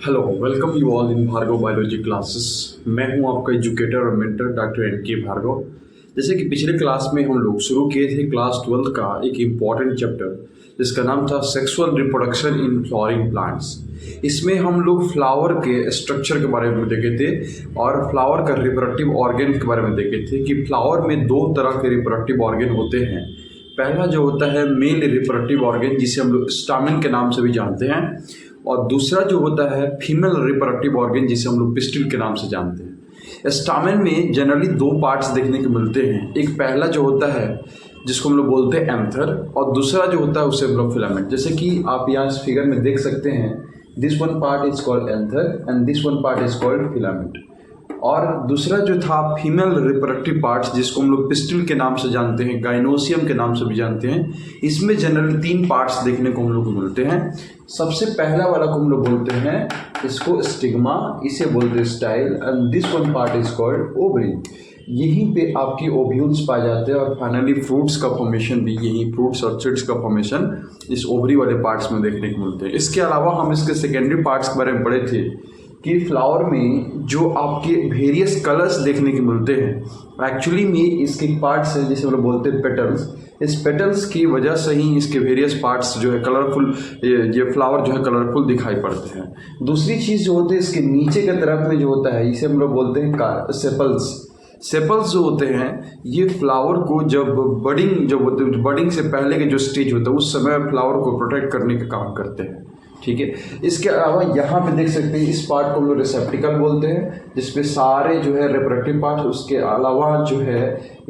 Hello, welcome you all in Bhargava biology classes. मैं हूं आपका एजुकेटर और मेंटर डॉक्टर एन के भार्गव। जैसे कि पिछले क्लास में हम लोग शुरू किए थे क्लास 12 का एक इम्पॉर्टेंट चैप्टर जिसका नाम था sexual reproduction in flowering plants. इसमें हम लोग फ्लावर के स्ट्रक्चर के बारे में देखे थे और फ्लावर का रिप्रोडक्टिव ऑर्गन के बारे में देखे थे कि फ्लावर में दो तरह के रिप्रोडक्टिव ऑर्गन होते हैं। पहला जो होता है मेल रिप्रोडक्टिव ऑर्गन जिसे हम लोग स्टामेन के नाम से भी जानते हैं, और दूसरा जो होता है फीमेल रिप्रोडक्टिव ऑर्गन जिसे हम लोग पिस्टिल के नाम से जानते हैं। स्टामेन में जनरली दो पार्ट्स देखने को मिलते हैं। एक पहला जो होता है जिसको हम लोग बोलते हैं एंथर, और दूसरा जो होता है उसे हम लोग फिलामेंट। जैसे कि आप यहाँ इस फिगर में देख सकते हैं, this one part is called anther and this one part is called filament. और दूसरा जो था फीमेल रिप्रोडक्टिव पार्ट्स जिसको हम लोग पिस्टिल के नाम से जानते हैं, गाइनोसियम के नाम से भी जानते हैं। इसमें जनरली तीन पार्ट्स देखने को हम लोग को मिलते हैं। सबसे पहला वाला को हम लोग बोलते हैं इसको स्टिग्मा, इसे बोलते हैं style, and this one part is called ovary. यहीं पे आपकी ओव्यूल्स पाए जाते हैं और फाइनली फ्रूट्स का फॉर्मेशन भी यही फ्रूट्स और सीड्स का फॉर्मेशन इस ओवरी वाले पार्ट्स में देखने को मिलते हैं। इसके अलावा हम इसके सेकेंडरी पार्ट्स के बारे में पढ़े थे कि फ्लावर में जो आपके वेरियस कलर्स देखने को मिलते हैं एक्चुअली में इसके पार्ट्स हैं जिसे हम लोग बोलते हैं पेटल्स। इस पेटल्स की वजह से ही इसके वेरियस पार्ट्स जो है कलरफुल, ये फ्लावर जो है कलरफुल दिखाई पड़ते हैं। दूसरी चीज़ जो होती है इसके नीचे के तरफ में जो होता है इसे हम लोग बोलते हैं सेपल्स। सेपल्स जो होते हैं ये फ्लावर को जब बडिंग से पहले के जो स्टेज होता है उस समय फ्लावर को प्रोटेक्ट करने का काम करते हैं। ठीक है, इसके अलावा यहाँ पे देख सकते हैं इस पार्ट को हम लोग रिसेप्टिकल बोलते हैं जिसपे सारे जो है रिप्रोडक्टिव पार्ट, उसके अलावा जो है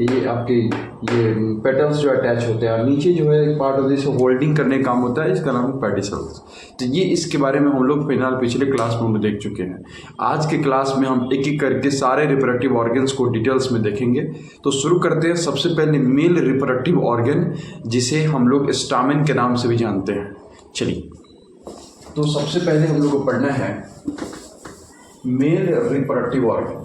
ये आपके ये पेटल्स जो अटैच होते हैं, और नीचे जो है एक पार्ट होता है जिसे होल्डिंग करने का काम होता है, इसका नाम है पेडिसल्स। तो ये इसके बारे में हम लोग फिलहाल पिछले क्लास में हम देख चुके हैं। आज के क्लास में हम एक एक करके सारे रिप्रोडक्टिव ऑर्गन्स को डिटेल्स में देखेंगे। तो शुरू करते हैं सबसे पहले मेल रिप्रोडक्टिव ऑर्गन जिसे हम लोग स्टामेन के नाम से भी जानते हैं। चलिए, तो सबसे पहले हम लोग को पढ़ना है मेल रिप्रोडक्टिव ऑर्गन।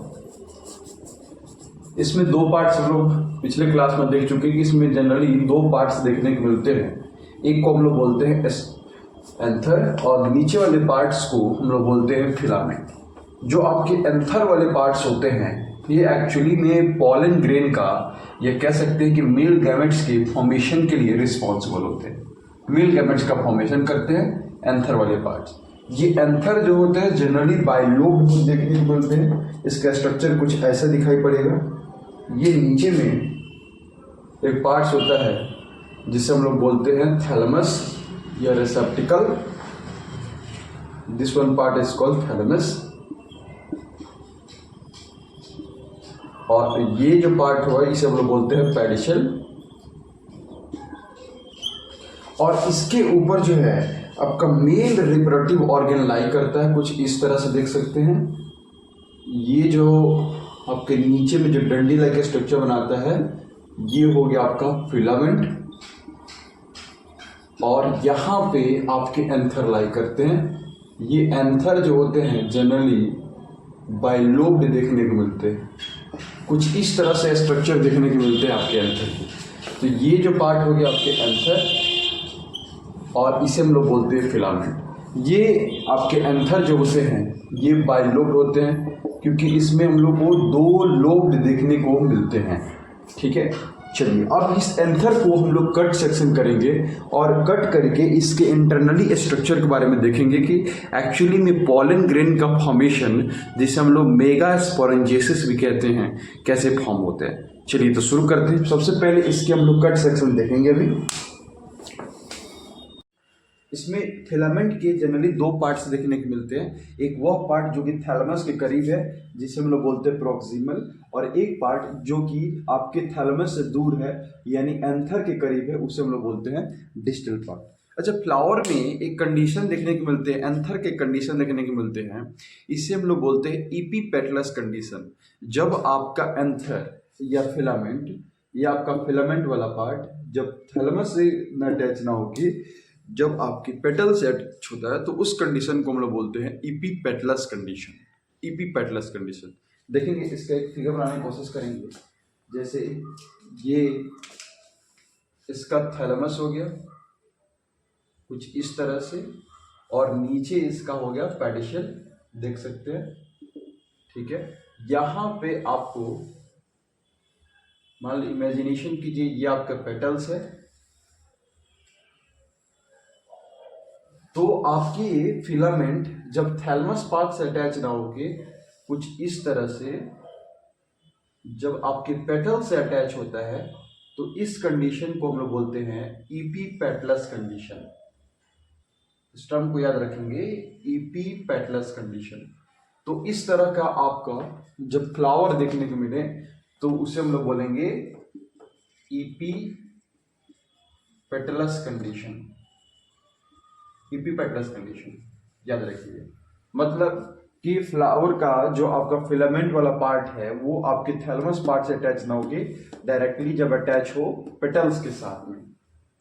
इसमें दो पार्ट्स हम लोग पिछले क्लास में देख चुके हैं कि इसमें जनरली दो पार्ट्स देखने को मिलते हैं। एक को हम लोग बोलते हैं एंथर और नीचे वाले पार्ट्स को हम लोग बोलते हैं फिलामेंट। जो आपके एंथर वाले पार्ट्स होते हैं ये एक्चुअली में पॉलन ग्रेन का, या कह सकते हैं कि मेल गैमेट्स के फॉर्मेशन के लिए रिस्पॉन्सिबल होते हैं। मेल गैमेट्स का फॉर्मेशन करते हैं एंथर वाले पार्ट्स। ये एंथर जो होते हैं जनरली बाइलोब देखने को मिलते हैं। इसका स्ट्रक्चर कुछ ऐसा दिखाई पड़ेगा। ये नीचे में एक पार्ट्स होता है जिसे हम लोग बोलते हैं थैलेमस या रिसेप्टिकल। This one part is called thalamus. और ये जो पार्ट हुआ इसे हम लोग बोलते हैं पेडिसल। और इसके ऊपर जो है आपका मेल रिप्रोडक्टिव ऑर्गन लाई करता है, कुछ इस तरह से देख सकते हैं। ये जो आपके नीचे में जो डंडी लगे स्ट्रक्चर बनाता है ये हो गया आपका फिलामेंट, और यहाँ पे आपके एंथर लाई करते हैं। ये एंथर जो होते हैं जनरली बाइलोब्ड देखने को मिलते हैं। कुछ इस तरह से स्ट्रक्चर देखने को मिलते हैं आपके एंथर के। तो ये जो पार्ट हो गया आपके एंथर, और इसे हम लोग बोलते हैं फिलामेंट। ये आपके एंथर जो होते हैं ये बाइलोब्ड होते हैं क्योंकि इसमें हम लोग को दो लोब्ड देखने को मिलते हैं। ठीक है, चलिए अब इस एंथर को हम लोग कट सेक्शन करेंगे और कट करके इसके इंटरनली स्ट्रक्चर के बारे में देखेंगे कि एक्चुअली में पॉलन ग्रेन का फॉर्मेशन जिसे हम लोग मेगास्पोरेंजेसिस भी कहते हैं कैसे फॉर्म होते हैं। चलिए तो शुरू करते हैं। सबसे पहले इसके हम लोग कट सेक्शन देखेंगे। अभी इसमें फिलामेंट के जनरली दो पार्ट्स देखने को मिलते हैं। एक वह पार्ट जो कि थैलेमस के करीब है जिसे हम लोग बोलते हैं प्रोक्सिमल, और एक पार्ट जो कि आपके थैलेमस से दूर है यानी एंथर के करीब है उसे हम लोग बोलते हैं डिस्टल पार्ट। अच्छा, फ्लावर में एक कंडीशन देखने को मिलते हैं, एंथर के कंडीशन देखने को मिलते हैं, इसे हम लोग बोलते हैं इपीपेटलस कंडीशन। जब आपका एंथर या फिलामेंट या आपका फिलामेंट वाला पार्ट जब थैलेमस से न अटैच ना होगी, जब आपकी पेटल से अटैच होता है तो उस कंडीशन को हम लोग बोलते हैं इपीपेटलस कंडीशन। इपीपेटलस कंडीशन देखेंगे, इसका एक फिगर बनाने की कोशिश करेंगे। जैसे ये इसका थैलेमस हो गया, कुछ इस तरह से, और नीचे इसका हो गया पेडिशियल, देख सकते हैं। ठीक है, यहाँ पे आपको मान लो इमेजिनेशन कीजिए, ये आपका पेटल्स है, तो आपकी फिलामेंट जब थैलमस पार्ट से अटैच ना होके कुछ इस तरह से जब आपके पेटल से अटैच होता है, तो इस कंडीशन को हम लोग बोलते हैं ईपी पेटलस कंडीशन। इस टर्म को याद रखेंगे, ईपी पेटलस कंडीशन। तो इस तरह का आपका जब फ्लावर देखने को मिले तो उसे हम लोग बोलेंगे EP petals condition. EP petals condition याद रखिए, मतलब कि फ्लावर का जो आपका फिलामेंट वाला पार्ट है वो आपके थैलमस पार्ट से अटैच ना होके डायरेक्टली जब अटैच हो पेटल्स के साथ में,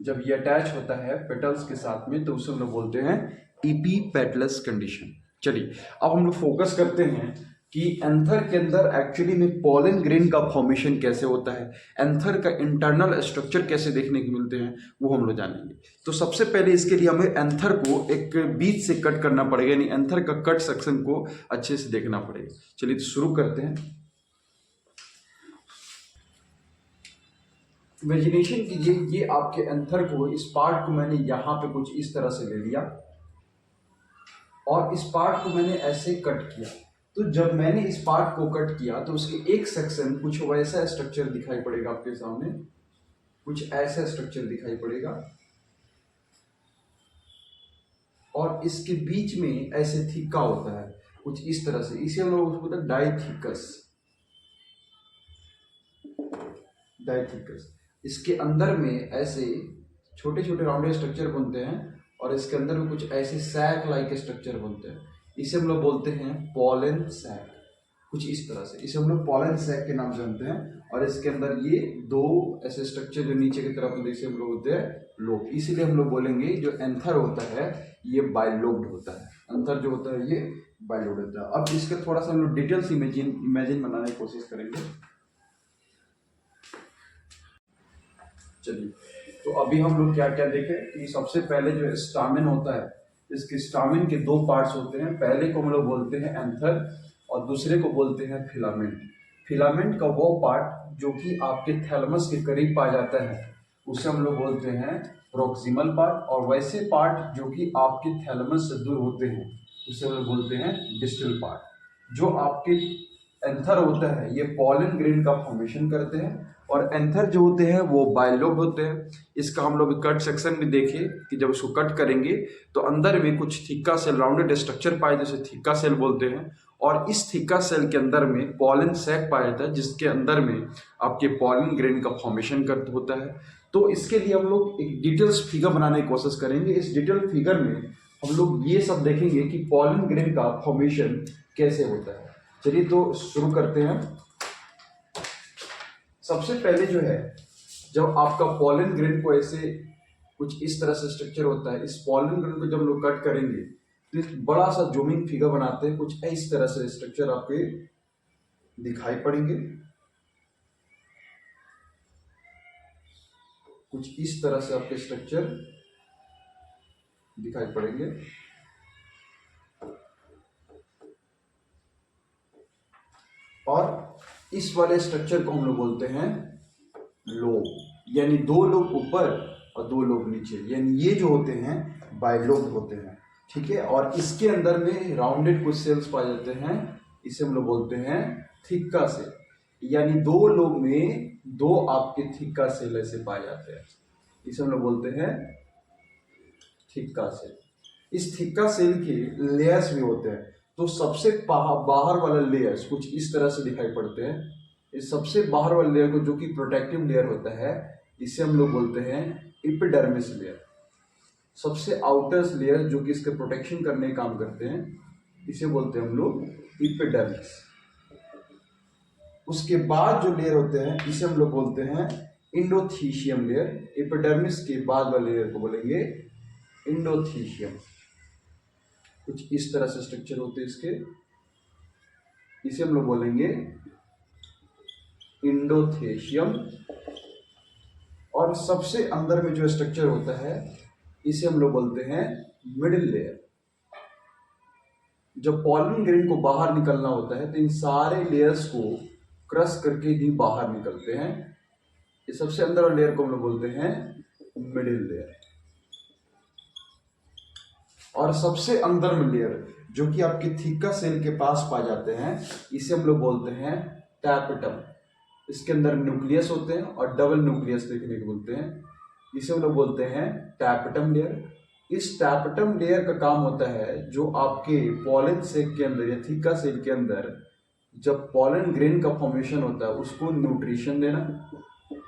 जब ये अटैच होता है पेटल्स के साथ में, तो उसे हम लोग बोलते हैं ईपी पेटलस कंडीशन। चलिए अब हम लोग फोकस करते हैं कि एंथर के अंदर एक्चुअली में पॉलन ग्रेन का फॉर्मेशन कैसे होता है, एंथर का इंटरनल स्ट्रक्चर कैसे देखने को मिलते हैं, वो हम लोग जानेंगे। तो सबसे पहले इसके लिए हमें एंथर को एक बीच से कट करना पड़ेगा, यानी एंथर का कट सेक्शन को अच्छे से देखना पड़ेगा। चलिए तो शुरू करते हैं। इमेजिनेशन कीजिए, ये आपके एंथर को, इस पार्ट को मैंने यहां पे कुछ इस तरह से ले लिया और इस पार्ट को मैंने ऐसे कट किया। तो जब मैंने इस पार्ट को कट किया तो उसके एक सेक्शन कुछ वैसा स्ट्रक्चर दिखाई पड़ेगा आपके सामने, कुछ ऐसा स्ट्रक्चर दिखाई पड़ेगा, और इसके बीच में ऐसे थिक्का होता है कुछ इस तरह से, इसे हम लोग बोलते हैं डाइथिकस। डाइथिकस इसके अंदर में ऐसे छोटे छोटे राउंडेड स्ट्रक्चर बनते हैं और इसके अंदर में कुछ ऐसे सैक लाइक स्ट्रक्चर बनते हैं, इसे हम लोग बोलते हैं पॉलन सैक। कुछ इस तरह से इसे हम लोग पॉलन सैक के नाम से जानते हैं, और इसके अंदर ये दो ऐसे स्ट्रक्चर जो नीचे की तरफ होते हैं इसे हम लोग बोलते हैं लोब। इसीलिए हम लोग बोलेंगे जो एंथर होता है ये बाइलोब्ड होता है, एंथर जो होता है ये बाइलोब्ड होता है। अब इसका थोड़ा सा हम लोग डिटेल्स इमेजिन बनाने की कोशिश करेंगे। चलिए तो अभी हम लोग क्या क्या देखें कि सबसे पहले जो स्टामिन होता है, इसके स्टामिन के दो पार्ट्स होते हैं, पहले को हम लोग बोलते हैं एंथर और दूसरे को बोलते हैं फिलामेंट। फिलामेंट का वो पार्ट जो कि आपके थैलमस के करीब पाया जाता है उसे हम लोग बोलते हैं प्रोक्सिमल पार्ट, और वैसे पार्ट जो कि आपके थैलमस से दूर होते हैं उसे हम लोग बोलते हैं डिस्टल पार्ट। जो आपके एंथर होता है ये पॉलन ग्रेन का फॉर्मेशन करते हैं, और एंथर जो होते हैं वो बाइलोब होते हैं। इसका हम लोग कट सेक्शन में देखें कि जब इसको कट करेंगे तो अंदर में कुछ थिक्का सेल राउंडेड स्ट्रक्चर पाए जैसे थिक्का सेल बोलते हैं, और इस थिक्का सेल के अंदर में पॉलन सैक पाया जाता है जिसके अंदर में आपके पॉलन ग्रेन का फॉर्मेशन कर होता है। तो इसके लिए हम लोग एक डिटेल्स फिगर बनाने की कोशिश करेंगे। इस डिटेल फिगर में हम लोग ये सब देखेंगे कि पॉलन ग्रेन का फॉर्मेशन कैसे होता है। चलिए तो शुरू करते हैं। सबसे पहले जो है, जब आपका पॉलन ग्रेन को ऐसे कुछ इस तरह से स्ट्रक्चर होता है, इस पॉलन ग्रेन को जब लोग कट करेंगे तो एक बड़ा सा जूमिंग फिगर बनाते हैं, कुछ इस तरह से स्ट्रक्चर आपके दिखाई पड़ेंगे, कुछ इस तरह से आपके स्ट्रक्चर दिखाई पड़ेंगे। और इस वाले स्ट्रक्चर को हम लोग बोलते हैं लोब, यानी दो लोब ऊपर और दो लोब नीचे, यानी ये जो होते हैं बाइलोब होते हैं। ठीक है, और इसके अंदर में राउंडेड कुछ सेल्स पाए जाते हैं, इसे हम लोग बोलते हैं थिक्का सेल, यानी दो लोब में दो आपके थिक्का सेल ऐसे पाए जाते हैं, इसे हम लोग बोलते हैं थिक्का सेल। इस थिक्का सेल के लेयर्स भी होते हैं, तो सबसे बाहर वाला लेयर्स कुछ इस तरह से दिखाई पड़ते हैं। इस सबसे बाहर वाले लेयर को जो कि प्रोटेक्टिव लेयर होता है इसे हम लोग बोलते हैं एपिडर्मिस लेयर। सबसे आउटर लेयर जो कि इसके प्रोटेक्शन करने का काम करते हैं इसे बोलते हैं हम लोग एपिडर्मिस। उसके बाद जो लेयर होते हैं इसे हम लोग बोलते हैं इंडोथीशियम लेयर। एपिडर्मिस के बाद वाले लेयर को बोलेंगे इंडोथीशियम। कुछ इस तरह से स्ट्रक्चर होते हैं इसके, इसे हम लोग बोलेंगे इंडोथेशियम। और सबसे अंदर में जो स्ट्रक्चर होता है इसे हम लोग बोलते हैं मिडिल लेयर। जब पॉलन ग्रेन को बाहर निकलना होता है तो इन सारे लेयर्स को क्रश करके ही बाहर निकलते हैं। ये सबसे अंदर वाले लेयर को हम लोग बोलते हैं मिडिल लेयर। और सबसे अंदर में लेयर जो कि आपके थीका सेल के पास पाए जाते हैं, इसे हम लोग बोलते हैं टैपेटम। इसके अंदर न्यूक्लियस होते हैं और डबल न्यूक्लियस देखने को बोलते हैं, इसे हम लोग बोलते हैं टैपेटम लेयर। इस टैपेटम लेयर का काम होता है जो आपके पॉलन सेक के अंदर या थीका सेल के अंदर जब पॉलन ग्रेन का फॉर्मेशन होता है उसको न्यूट्रिशन देना।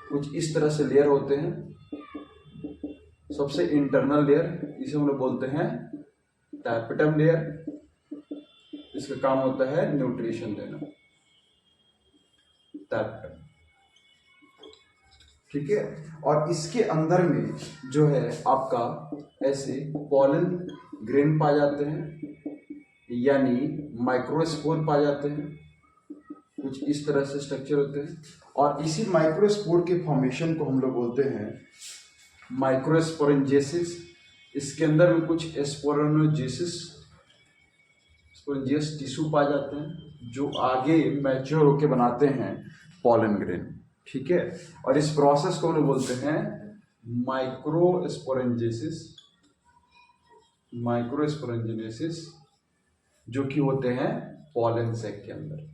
कुछ इस तरह से लेयर होते हैं। सबसे इंटरनल लेयर इसे हम लोग बोलते हैं टैपेटम लेयर। इसका काम होता है न्यूट्रिशन देना, टैपेटम। ठीक है। और इसके अंदर में जो है आपका ऐसे पॉलन ग्रेन पाए जाते हैं, यानी माइक्रोस्पोर पाए जाते हैं। कुछ इस तरह से स्ट्रक्चर होते हैं और इसी माइक्रोस्पोर के फॉर्मेशन को हम लोग बोलते हैं माइक्रोस्पोरेंजेसिस। इसके अंदर में कुछ स्पोरेनोजेसिस स्पोरेंजियस टिश्यू पाए जाते हैं जो आगे मैच्योर होके बनाते हैं पॉलन ग्रेन। ठीक है। और इस प्रोसेस को हम लोग बोलते हैं माइक्रोस्पोरेंजेनेसिस, जो कि होते हैं पॉलन सैक के अंदर।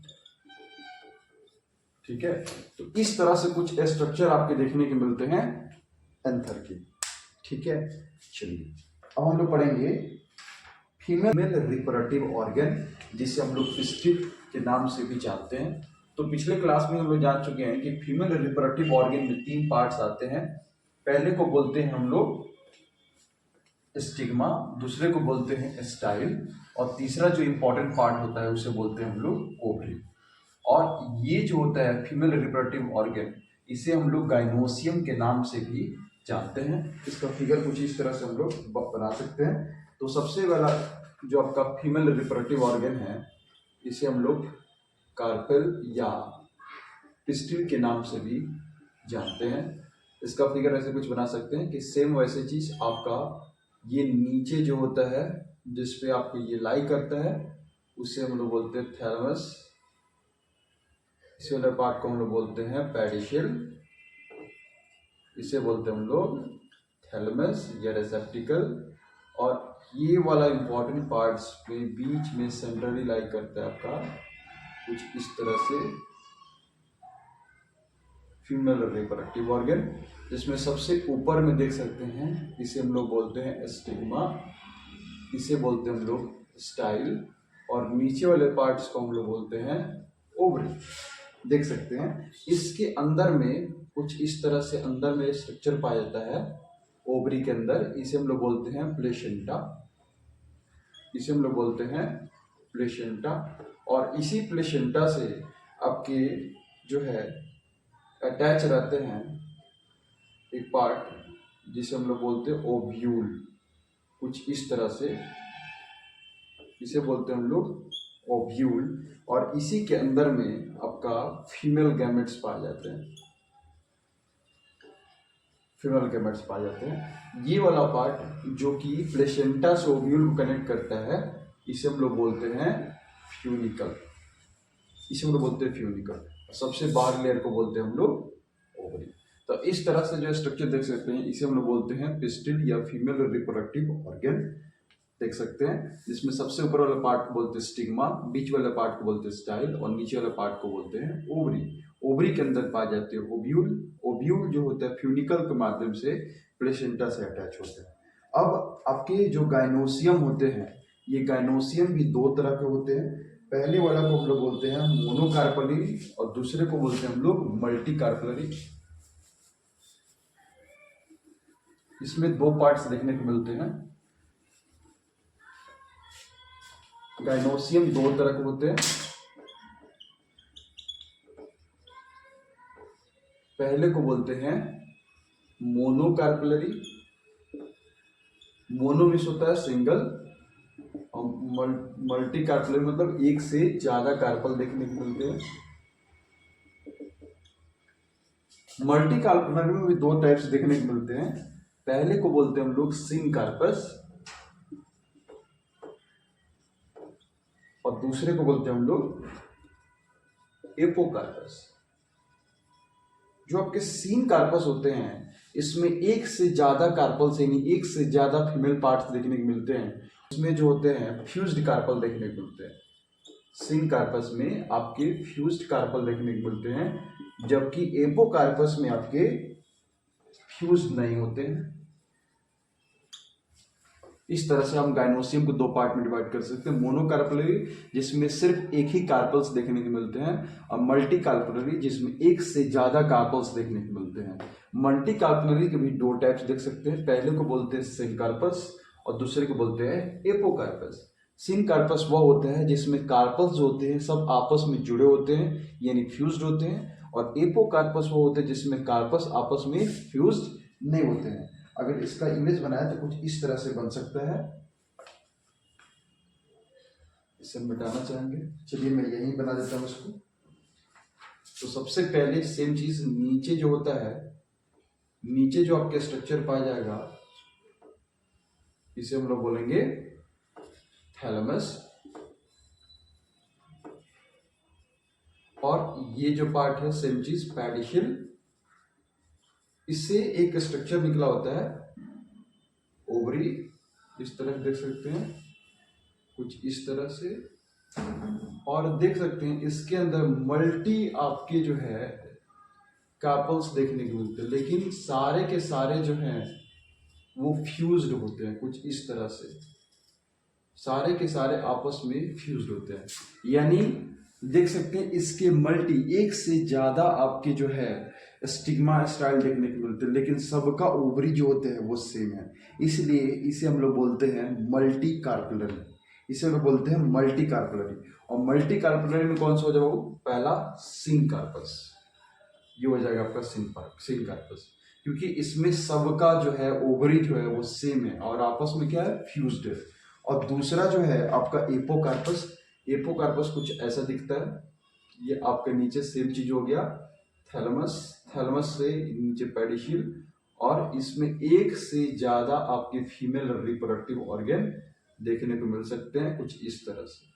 ठीक है। तो इस तरह से कुछ स्ट्रक्चर आपके देखने के मिलते हैं एंथर के। ठीक है। चलिए अब हम लोग पढ़ेंगे फीमेल रिप्रोडक्टिव ऑर्गन, जिसे हम लोग फिस्टिल के नाम से भी जानते हैं। तो पिछले क्लास में हम लोग जान चुके हैं कि फीमेल रिप्रोडक्टिव ऑर्गन में 3 पार्ट्स आते हैं। पहले को बोलते हैं हम लोग स्टिग्मा, दूसरे को बोलते हैं स्टाइल, और तीसरा जो इंपॉर्टेंट पार्ट होता है उसे बोलते हैं हम लोग ओवरी। और ये जो होता है फीमेल रिप्रोडक्टिव ऑर्गन, इसे हम लोग गाइनोसियम के नाम से भी जानते हैं। इसका फिगर कुछ इस तरह से हम लोग बना सकते हैं। तो सबसे पहला जो आपका फीमेल रिप्रोडक्टिव ऑर्गन है, इसे हम लोग कार्पेल या पिस्टिल के नाम से भी जानते हैं। इसका फिगर ऐसे कुछ बना सकते हैं कि सेम वैसे चीज आपका ये नीचे जो होता है जिसपे आपको ये लाई करता है उसे हम लोग बोलते हैं थैलमस। इस वाले पार्ट को हम लोग बोलते हैं पेडिशियल, इसे बोलते हैं हम लोग थैलमस या रेसेप्टिकल। और ये वाला इंपॉर्टेंट पार्ट्स में बीच में सेंट्रली लाई करता है आपका कुछ इस तरह से फीमेल रिप्रोडक्टिव ऑर्गन, जिसमें सबसे ऊपर में देख सकते हैं इसे हम लोग बोलते हैं स्टिग्मा, इसे बोलते हैं हम लोग स्टाइल, और नीचे वाले पार्ट्स को हम लोग बोलते हैं ओवरी। देख सकते हैं इसके अंदर में कुछ इस तरह से अंदर में स्ट्रक्चर पाया जाता है ओवरी के अंदर, इसे हम लोग बोलते हैं प्लेसेंटा, इसे हम लोग बोलते हैं प्लेसेंटा। और इसी प्लेसेंटा से आपके जो है अटैच रहते हैं एक पार्ट जिसे हम लोग बोलते हैं ओव्यूल, कुछ इस तरह से इसे बोलते हैं हम लोग ओव्यूल। और इसी के अंदर में आपका फीमेल गैमेट्स पाए जाते हैं, फीमेल गैमेट्स पाए जाते हैं। ये वाला पार्ट जो कि प्लेसेंटा से ओव्यूल को कनेक्ट करता है, इसे हम लोग बोलते हैं फ्यूनिकल, इसे हम लोग बोलते हैं फ्यूनिकल। सबसे बाहर लेयर को बोलते हैं हम लोग ओवरी। तो इस तरह से जो स्ट्रक्चर देख सकते हैं इसे हम लोग बोलते हैं पिस्टिल या फीमेल रिप्रोडक्टिव ऑर्गन। देख सकते हैं जिसमें सबसे ऊपर वाले पार्ट को बोलते हैं स्टिग्मा, बीच वाले पार्ट को बोलते हैं स्टाइल, और नीचे वाले पार्ट को बोलते हैं ओवरी। ओवरी के अंदर पाए जाते हैं ओव्यूल। ओव्यूल जो होता है फ्यूनिकल के माध्यम से प्लेसेंटा से अटैच होते हैं। अब आपके जो गाइनोसियम होते हैं, ये गाइनोसियम भी 2 तरह के होते हैं। पहले वाला को हम लोग बोलते हैं मोनोकार्पलरी और दूसरे को बोलते हैं हम लोग मल्टी कार्पलरी। इसमें 2 पार्ट्स देखने को मिलते हैं। गाइनोसियम 2 तरह के होते हैं। पहले को बोलते हैं मोनोकार्पलरी, मोनो मीन्स होता है सिंगल, और मल्टी कार्पलरी मतलब एक से ज्यादा कार्पल देखने को मिलते हैं। मल्टी कार्पलरी में भी 2 टाइप्स देखने को मिलते हैं। पहले को बोलते हैं हम लोग सिनकार्पस और दूसरे को बोलते हैं हम लोग एपोकार्पस। जो आपके सिनकार्पस होते हैं इसमें एक से ज्यादा कार्पल्स यानी एक से ज्यादा फीमेल पार्ट्स देखने को मिलते हैं। इसमें जो होते हैं फ्यूज्ड कार्पल देखने को मिलते हैं। सिनकार्पस में आपके फ्यूज्ड कार्पल देखने को मिलते हैं, जबकि एपोकार्पस में आपके फ्यूज्ड नहीं होते हैं। इस तरह से हम गाइनोसियम को दो पार्ट में डिवाइड कर सकते हैं, मोनोकार्पलरी जिसमें सिर्फ एक ही कार्पल्स देखने को मिलते हैं, और मल्टी कार्पलरी जिसमें एक से ज्यादा कार्पल्स देखने को मिलते हैं। मल्टी कार्पलरी के भी दो टाइप्स देख सकते हैं, पहले को बोलते हैं सिनकार्पस और दूसरे को बोलते हैं एपोकार्पस। सिनकार्पस वह होता है जिसमें कार्पल्स जो होते हैं सब आपस में जुड़े होते हैं यानी फ्यूज्ड होते हैं, और एपोकार्पस वो होते हैं जिसमें कार्पस आपस में फ्यूज्ड नहीं होते हैं। अगर इसका इमेज बनाया तो कुछ इस तरह से बन सकता है। इसे हम मिटाना चाहेंगे, चलिए मैं यहीं बना देता हूं इसको। तो सबसे पहले सेम चीज नीचे जो होता है, नीचे जो आपके स्ट्रक्चर पाया जाएगा इसे हम लोग बोलेंगे थैलेमस, और ये जो पार्ट है सेम चीज पेडिशिल। इससे एक स्ट्रक्चर निकला होता है ओवरी, इस तरह देख सकते हैं कुछ इस तरह से, और देख सकते हैं इसके अंदर मल्टी आपके जो है कार्पल्स देखने को मिलते हैं, लेकिन सारे के सारे जो हैं वो फ्यूज्ड होते हैं कुछ इस तरह से, सारे के सारे आपस में फ्यूज्ड होते हैं। यानी देख सकते हैं इसके मल्टी एक से ज्यादा आपके जो है स्टिग्मा स्टाइल देखने को मिलते हैं, लेकिन सबका ओवरी जो होते हैं वो सेम है, इसलिए इसे हम लोग बोलते हैं मल्टी कार्पलरी। इसे हम लोग बोलते हैं मल्टी कार्पलरी। और मल्टी कार्पलरी में कौन सा हो जाएगा? पहला सिनकार्पस, ये हो जाएगा आपका सिनकार्पस, क्योंकि इसमें सबका जो है ओवरी जो है वो सेम है और आपस में क्या है फ्यूज्ड है। और दूसरा जो है आपका एपोकार्पस, एपोकार्पस कुछ ऐसा दिखता है, ये आपका नीचे सेम चीज हो गया थैलेमस, थैलेमस से नीचे पेडिशिल, और इसमें एक से ज्यादा आपके फीमेल रिप्रोडक्टिव ऑर्गन देखने को मिल सकते हैं कुछ इस तरह से,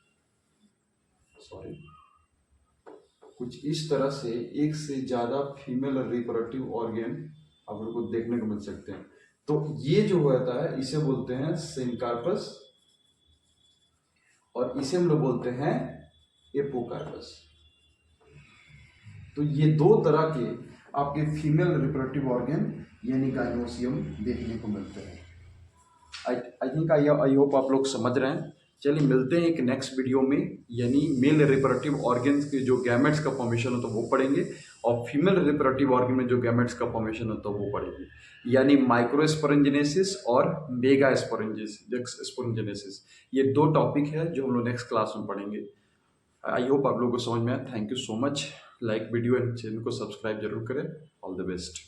कुछ इस तरह से एक से ज्यादा फीमेल रिप्रोडक्टिव ऑर्गन आप लोग को देखने को मिल सकते हैं। तो ये जो होता है इसे बोलते हैं सिनकार्पस और इसे हम लोग बोलते हैं एपोकार्पस। तो ये दो तरह के आपके फीमेल रिप्रोडक्टिव ऑर्गन यानी गाइनोसियम देखने को मिलते हैं। आई थिंक आई होप आप लोग समझ रहे हैं। चलिए मिलते हैं एक नेक्स्ट वीडियो में, यानी मेल रिप्रोडक्टिव ऑर्गन्स के जो गैमेट्स का फॉर्मेशन होता है वो पढ़ेंगे, और फीमेल रिप्रोडक्टिव ऑर्गन में जो गैमेट्स का फॉर्मेशन होता है वो पढ़ेंगे, यानी माइक्रोस्पोरेंजेनेसिस और मेगा स्पोरेंजेनेसिस। ये दो टॉपिक है जो हम लोग नेक्स्ट क्लास में पढ़ेंगे। आई होप आप लोगों को समझ में आया। Thank you so much. Like video and channel को सब्सक्राइब जरूर करें। All the best.